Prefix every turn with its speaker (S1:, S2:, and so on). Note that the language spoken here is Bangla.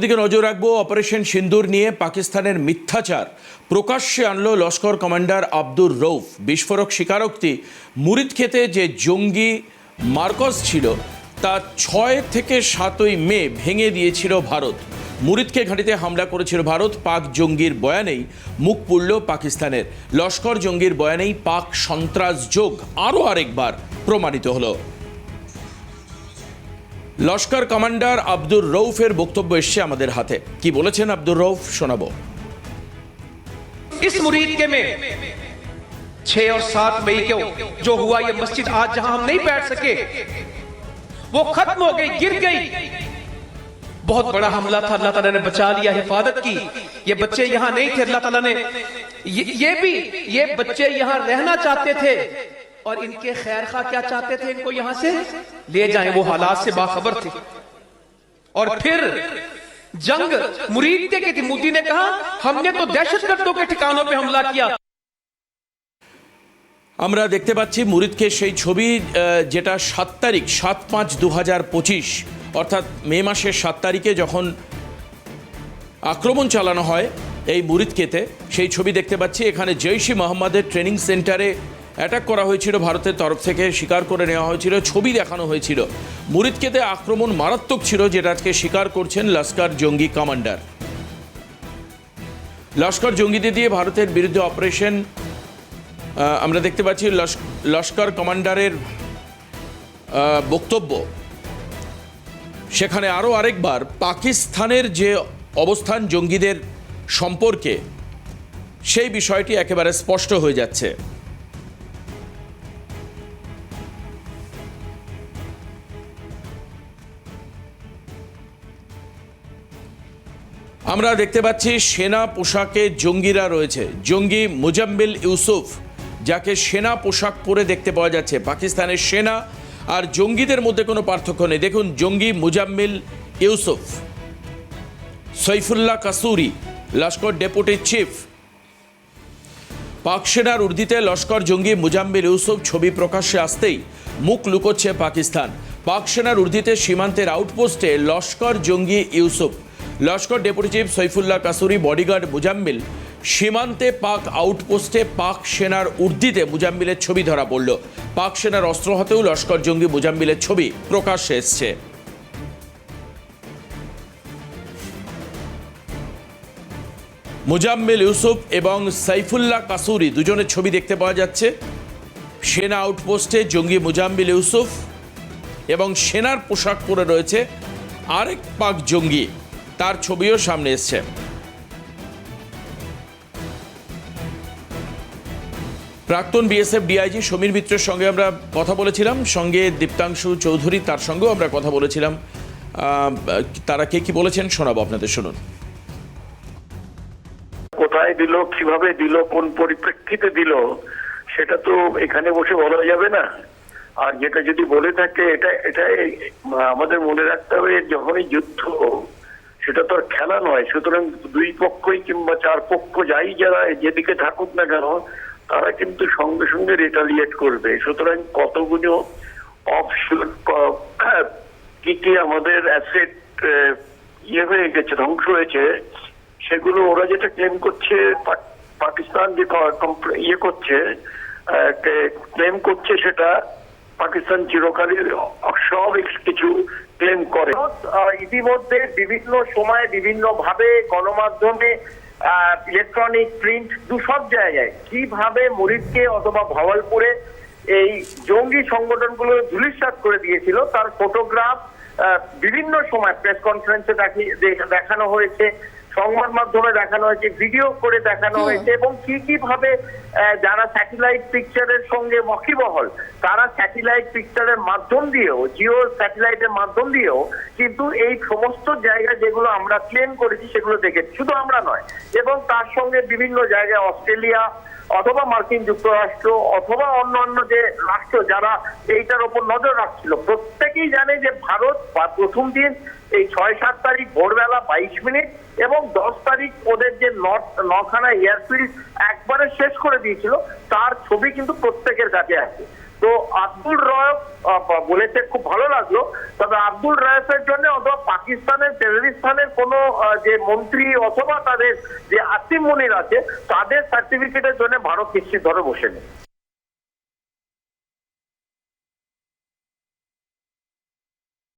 S1: দিকে নজর রাখবো। অপারেশন সিন্দুর নিয়ে পাকিস্তানের মিথ্যাচার প্রকাশ্যে আনলো লস্কর কমান্ডার আব্দুর রৌফ। বিস্ফোরক স্বীকারোক্তি, মুরিদ খেতে যে জঙ্গি মার্কজ ছিল তা 6 থেকে 7 মে ভেঙে দিয়েছিল ভারত। মুরিদকে ঘাঁটিতে হামলা করেছিল ভারত। পাক জঙ্গির বয়ানেই মুখ পুড়ল পাকিস্তানের। লস্কর জঙ্গির বয়ানেই পাক সন্ত্রাস যোগ আরও আরেকবার প্রমাণিত হলো। লস্কর কমান্ডার আব্দুর রৌফের বক্তব্য এসছে আমাদের হাতে। কি বলেছেন আব্দুর রৌফ শোনাবো।
S2: इस मुरीद के में 6 और 7 मई को जो हुआ ये मस्जिद आज जहां हम नहीं बैठ सके वो खत्म हो गई, गिर गई। बहुत बड़ा हमला था, अल्लाह ताला ने बचा लिया, हिफाजत की। ये बच्चे यहां नहीं थे, अल्लाह ताला ने ये बच्चे यहां रहना चाहते थे और इनके खैर खा क्या चाहते थे, इनको यहां से ले जाएं। वो हालात से बाखबर थे और फिर जंग मुरीद की थी। मोदी ने कहा हमने तो दहशतगर्दों के ठिकानों पे हमला किया।
S1: আমরা দেখতে পাচ্ছি মুরিদকে সেই ছবি, যেটা 7/5/2025 অর্থাৎ মে মাসের 7 তারিখে যখন আক্রমণ চালানো হয় এই মুরিদকেতে, সেই ছবি দেখতে পাচ্ছি। এখানে জৈশ-ই মোহাম্মদের ট্রেনিং সেন্টারে অ্যাটাক করা হয়েছিল ভারতের তরফ থেকে, স্বীকার করে নেওয়া হয়েছিল, ছবি দেখানো হয়েছিল। মুরিদকেতে আক্রমণ মারাত্মক ছিল, যেটা আজকে স্বীকার করছেন লস্কর জঙ্গি কমান্ডার। লস্কর জঙ্গিদের দিয়ে ভারতের বিরুদ্ধে অপারেশন আমরা দেখতে পাচ্ছি। লস্কর কমান্ডারের বক্তব্য, সেখানে আরও আরেকবার পাকিস্তানের যে অবস্থান জঙ্গিদের সম্পর্কে সেই বিষয়টি একেবারে স্পষ্ট হয়ে যাচ্ছে। আমরা দেখতে পাচ্ছি সেনা পোশাকে জঙ্গিরা রয়েছে। জঙ্গি মুজাম্মিল ইউসুফ, যাকে সেনা পোশাক পরে দেখতে পাওয়া যাচ্ছে। পাকিস্তানের সেনা আর জঙ্গিদের মধ্যে কোনো পার্থক্য নেই। দেখুন, জঙ্গি মুজাম্মিল ইউসুফ, সৈফুল্লাহ কাসুরি লস্কর ডেপুটি চিফ। পাক সেনার উর্দিতে লস্কর জঙ্গি মুজাম্মিল ইউসুফ ছবি প্রকাশ্যে আসতেই মুখ লুকোচ্ছে পাকিস্তান। পাক সেনার উর্দিতে সীমান্তের আউটপোস্টে লস্কর জঙ্গি Yusuf, Laskar deputy chief Saifullah kasuri, bodyguard Muzammil. সীমান্তে পাক আউটপোস্টে পাক সেনার উর্দিতে মুজাম্মিলের ছবি ধরা পড়ল। পাক সেনার অস্ত্র হাতেও লস্কর জঙ্গি মুজাম্মিলের ছবি প্রকাশ্যে এসছে। মুজাম্মিল ইউসুফ এবং সাইফুল্লাহ কাসুরি দুজনের ছবি দেখতে পাওয়া যাচ্ছে। সেনা আউটপোস্টে জঙ্গি মুজাম্মিল ইউসুফ এবং সেনার পোশাক পরে রয়েছে আরেক পাক জঙ্গি, তার ছবিও সামনে এসছে। প্রাক্তন বিএসএফ ডিআইজি সমীর মিত্রের সঙ্গে আমরা কথা বলেছিলাম, সঙ্গে দীপ্তাংশু চৌধুরী, তার সঙ্গেও আমরা কথা বলেছিলাম। তারা কে কি বলেছেন শোনাবো আপনাদের, শুনুন।
S3: কোথায় দিল, কিভাবে দিল, কোন পরিপ্রেক্ষিতে দিল, সেটা তো এখানে বসে বলা যাবে না। আর যেটা যদি বলে থাকে এটা আমাদের মনে রাখতে হবে, যখনই যুদ্ধ, সেটা তো আর খেলা নয়। সুতরাং দুই পক্ষই কিংবা চার পক্ষ যাই যারা যেদিকে থাকুক না কেন, তারা কিন্তু সঙ্গে সঙ্গে রিটালিয়েট করবে। সুতরাং কতগুলো অফশোর কি আমাদের অ্যাসেট হয়ে গেছে, ধ্বংস হয়েছে, সেগুলো ওরা যেটা ক্লেম করছে, পাকিস্তান যে করছে, ক্লেম করছে, সেটা পাকিস্তান চিরকালই সব কিছু ক্লেম করে। ইতিমধ্যে বিভিন্ন সময়ে বিভিন্ন ভাবে গণমাধ্যমে, ইলেকট্রনিক, প্রিন্ট, সব জায়গায় কিভাবে মুরিদকে অথবা ভাওয়ালপুরে এই জঙ্গি সংগঠনগুলো ধূলিসাৎ করে দিয়েছিল তার ফটোগ্রাফ বিভিন্ন সময় প্রেস কনফারেন্সে দেখানো হয়েছে, সংবাদ মাধ্যমে দেখানো হয়েছে, ভিডিও করে দেখানো হয়েছে। এবং কি ভাবে যারা স্যাটেলাইট পিকচারের সঙ্গে ওয়াকিবহাল, তারা স্যাটেলাইট পিকচারের মাধ্যম দিয়েও, জিও স্যাটেলাইটের মাধ্যম দিয়েও কিন্তু এই সমস্ত জায়গা যেগুলো আমরা ক্লেম করেছি সেগুলো দেখেছি। শুধু আমরা নয়, এবং তার সঙ্গে বিভিন্ন জায়গায় অস্ট্রেলিয়া অথবা মার্কিন যুক্তরাষ্ট্র অথবা অন্যান্য যে রাষ্ট্র যারা এইটার উপর নজর রাখছিল, প্রত্যেকেই জানে যে ভারত প্রথম দিন এই 6-7 তারিখ ভোরবেলা 22 মিনিট এবং 10 তারিখ ওদের যে নখানা এয়ারফিল্ড একবারে শেষ করে দিয়েছিল, তার ছবি কিন্তু প্রত্যেকের কাছে আছে। তো আব্দুল রয়েফ বলেছে, খুব ভালো লাগলো। তবে আব্দুল রয়েফের জন্য অথবা পাকিস্তানের টেররিস্তানের কোনো যে মন্ত্রী অথবা তাদের যে আসিম মুনির আছে, তাদের সার্টিফিকেটের জন্য ভারত নিশ্চিতভাবে বসে নেই।